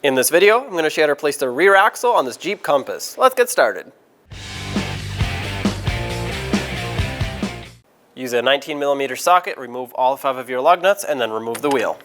In this video, I'm going to show you how to replace the rear axle on this Jeep Compass. Let's get started. Use a 19mm socket, remove all 5 of your lug nuts, and then remove the wheel.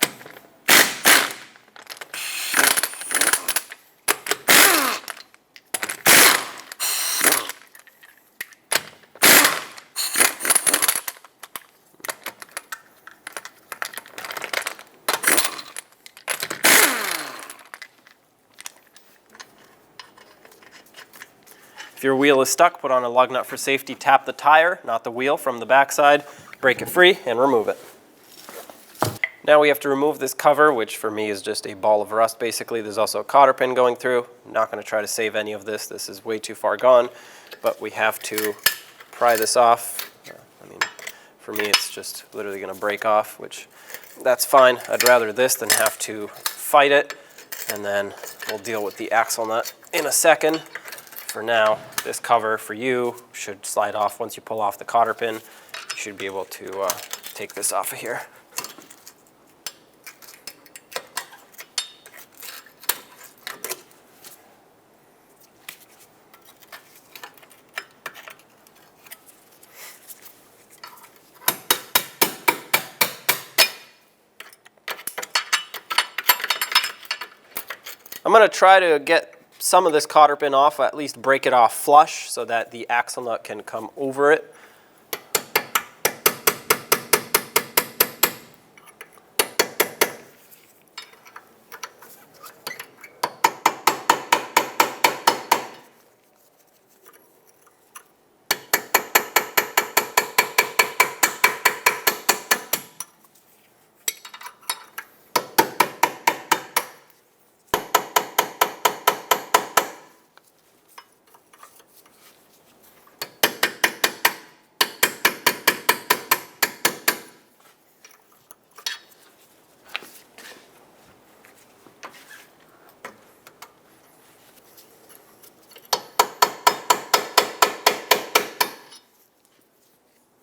If your wheel is stuck, put on a lug nut for safety, tap the tire, not the wheel, from the backside, break it free, and remove it. Now we have to remove this cover, which for me is just a ball of rust basically. There's also a cotter pin going through. I'm not going to try to save any of this. This is way too far gone, but we have to pry this off. For me it's just literally going to break off, which that's fine. I'd rather this than have to fight it, and then we'll deal with the axle nut in a second. For now, this cover for you should slide off once you pull off the cotter pin. You should be able to take this off of here. I'm going to try to get some of this cotter pin off, at least break it off flush so that the axle nut can come over it.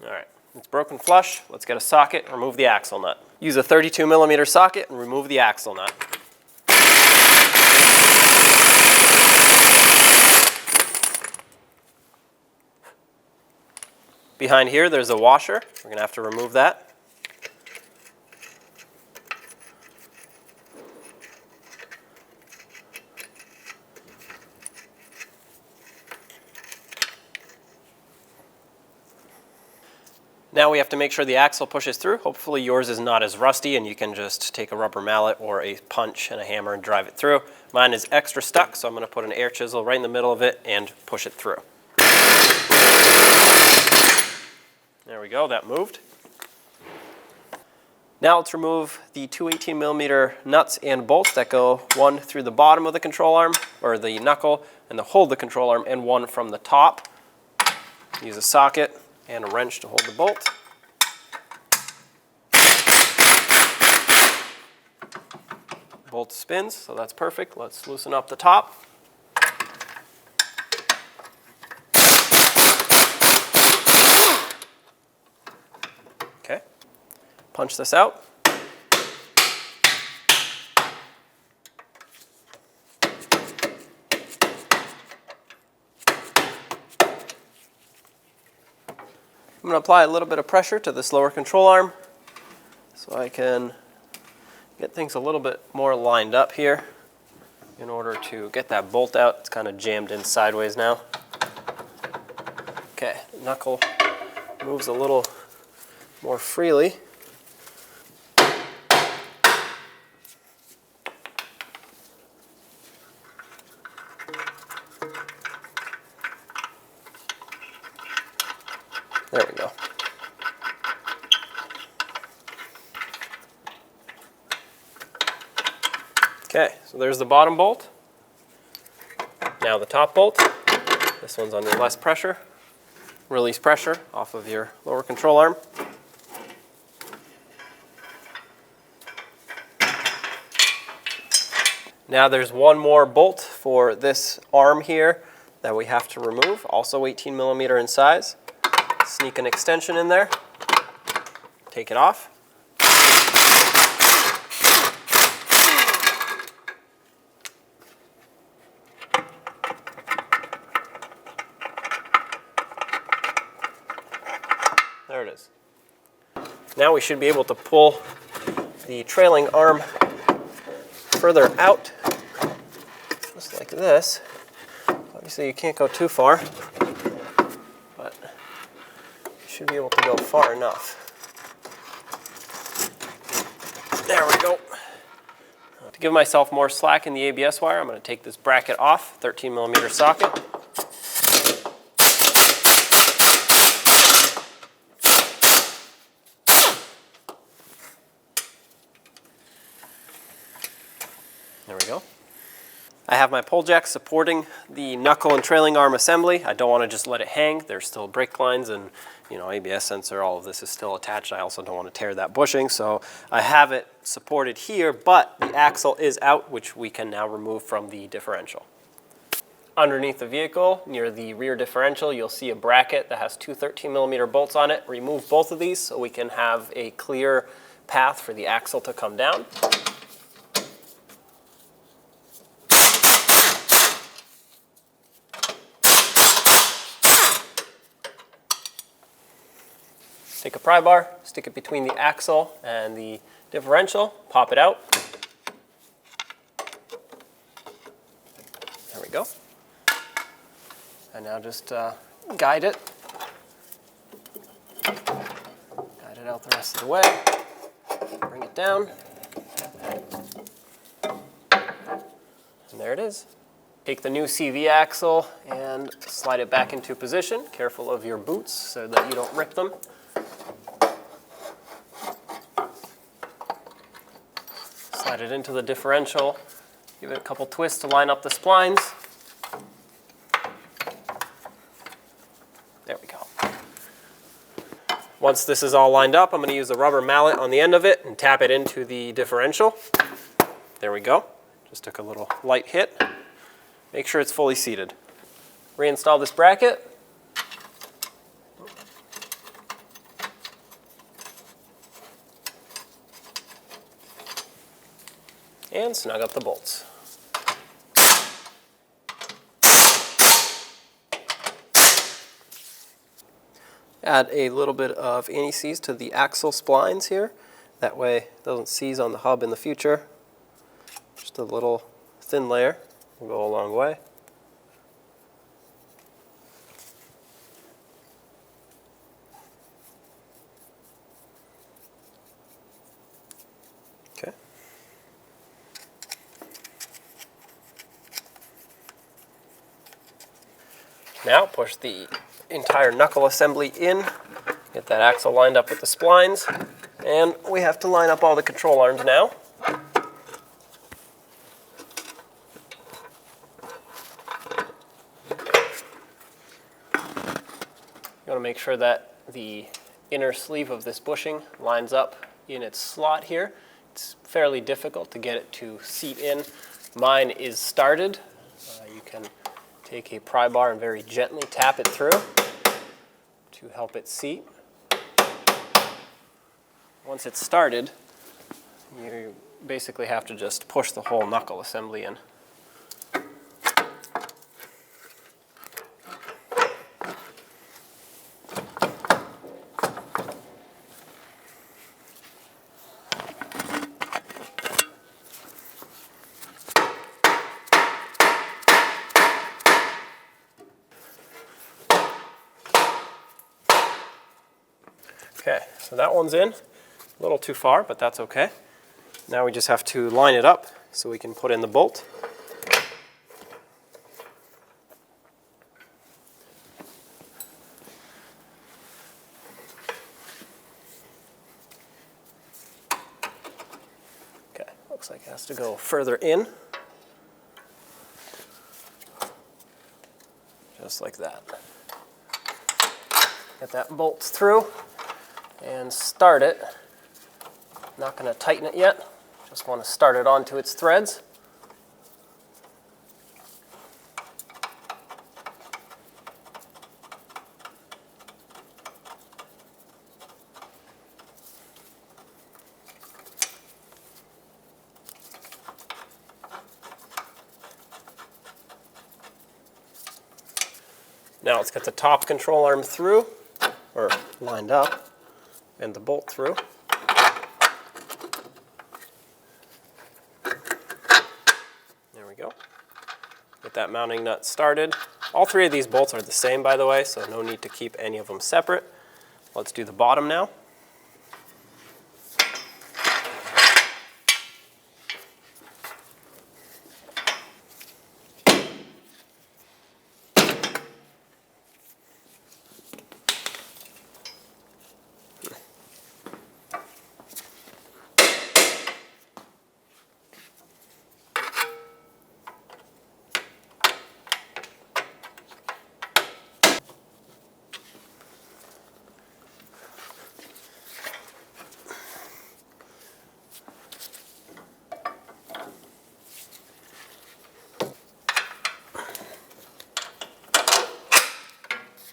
Alright, it's broken flush. Let's get a socket, remove the axle nut. Use a 32mm socket and remove the axle nut. Behind here there's a washer. We're going to have to remove that. Now we have to make sure the axle pushes through. Hopefully yours is not as rusty and you can just take a rubber mallet or a punch and a hammer and drive it through. Mine is extra stuck, so I'm going to put an air chisel right in the middle of it and push it through. There we go, that moved. Now let's remove the two 18mm nuts and bolts that go one through the bottom of the control arm, or the knuckle, and hold the control arm, and one from the top. Use a socket and a wrench to hold the bolt. Bolt spins, so that's perfect. Let's loosen up the top. Okay, punch this out. I'm going to apply a little bit of pressure to this lower control arm so I can get things a little bit more lined up here in order to get that bolt out. It's kind of jammed in sideways now. Okay, the knuckle moves a little more freely. There we go. Okay, so there's the bottom bolt. Now the top bolt. This one's under less pressure. Release pressure off of your lower control arm. Now there's one more bolt for this arm here that we have to remove, also 18mm in size. Sneak an extension in there, take it off. Now we should be able to pull the trailing arm further out, just like this. Obviously you can't go too far, but you should be able to go far enough. There we go. To give myself more slack in the ABS wire, I'm going to take this bracket off, 13mm socket. There we go. I have my pull jack supporting the knuckle and trailing arm assembly. I don't want to just let it hang. There's still brake lines and ABS sensor, all of this is still attached. I also don't want to tear that bushing, so I have it supported here, but the axle is out, which we can now remove from the differential. Underneath the vehicle, near the rear differential, you'll see a bracket that has two 13mm bolts on it. Remove both of these so we can have a clear path for the axle to come down. Take a pry bar, stick it between the axle and the differential, pop it out. There we go. And now just guide it. Guide it out the rest of the way. Bring it down. And there it is. Take the new CV axle and slide it back into position. Careful of your boots so that you don't rip them. Slide it into the differential, give it a couple twists to line up the splines. There we go. Once this is all lined up, I'm going to use a rubber mallet on the end of it and tap it into the differential. There we go. Just took a little light hit. Make sure it's fully seated. Reinstall this bracket. And snug up the bolts. Add a little bit of anti-seize to the axle splines here. That way it doesn't seize on the hub in the future. Just a little thin layer will go a long way. Okay. Now push the entire knuckle assembly in, get that axle lined up with the splines, and we have to line up all the control arms now. You want to make sure that the inner sleeve of this bushing lines up in its slot here. It's fairly difficult to get it to seat in. Mine is started. You can take a pry bar and very gently tap it through to help it seat. Once it's started, you basically have to just push the whole knuckle assembly in. Okay, so that one's in. A little too far, but that's okay. Now we just have to line it up so we can put in the bolt. Okay, looks like it has to go further in. Just like that. Get that bolt through and start it. Not going to tighten it yet, just want to start it onto its threads. Now let's get the top control arm through, or lined up. and the bolt through. There we go. Get that mounting nut started. All three of these bolts are the same, by the way, so no need to keep any of them separate. Let's do the bottom now.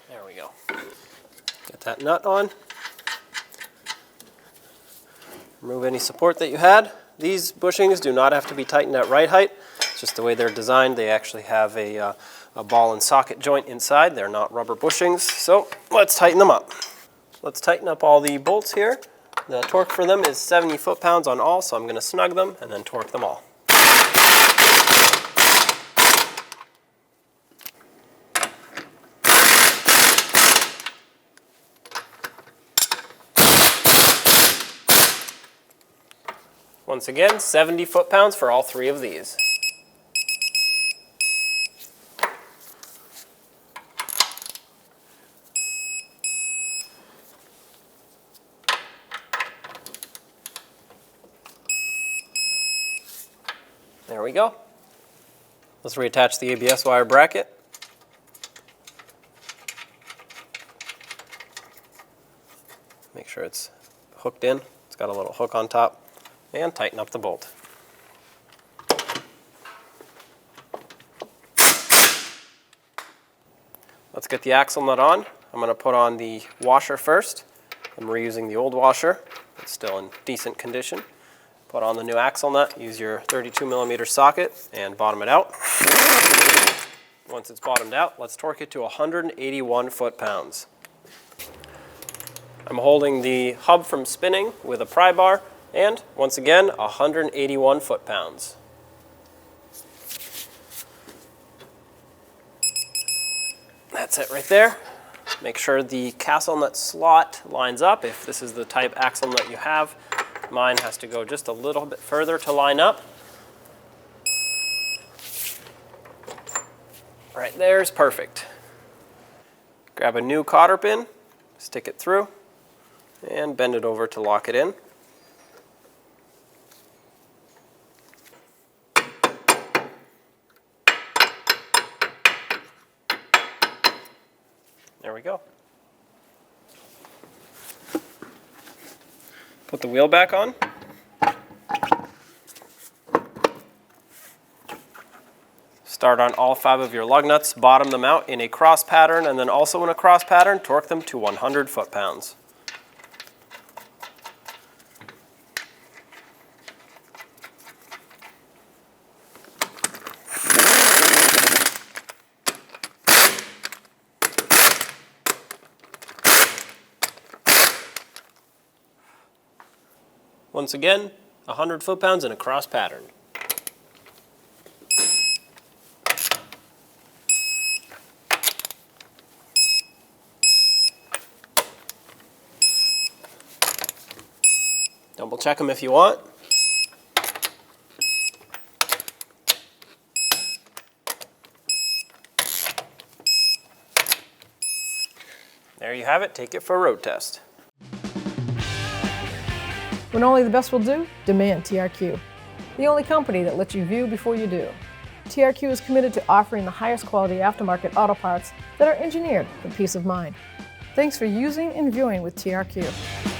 There we go. Get that nut on. Remove any support that you had. These bushings do not have to be tightened at right height. It's just the way they're designed. They actually have a ball and socket joint inside. They're not rubber bushings. So let's tighten them up. Let's tighten up all the bolts here. The torque for them is 70 foot-pounds on all, so I'm going to snug them and then torque them all. Once again, 70 foot-pounds for all three of these. There we go. Let's reattach the ABS wire bracket. Make sure it's hooked in. It's got a little hook on top. And tighten up the bolt. Let's get the axle nut on. I'm going to put on the washer first. I'm reusing the old washer. It's still in decent condition. Put on the new axle nut. Use your 32mm socket and bottom it out. Once it's bottomed out, let's torque it to 181 foot-pounds. I'm holding the hub from spinning with a pry bar. And, once again, 181 foot-pounds. That's it right there. Make sure the castle nut slot lines up if this is the type axle nut you have. Mine has to go just a little bit further to line up. Right there is perfect. Grab a new cotter pin, stick it through, and bend it over to lock it in. There we go. Put the wheel back on. Start on all 5 of your lug nuts, bottom them out in a cross pattern, and then also in a cross pattern, torque them to 100 foot-pounds. Once again, 100 foot-pounds in a cross pattern. Double check them if you want. There you have it. Take it for a road test. When only the best will do, demand TRQ. The only company that lets you view before you do. TRQ is committed to offering the highest quality aftermarket auto parts that are engineered for peace of mind. Thanks for using and viewing with TRQ.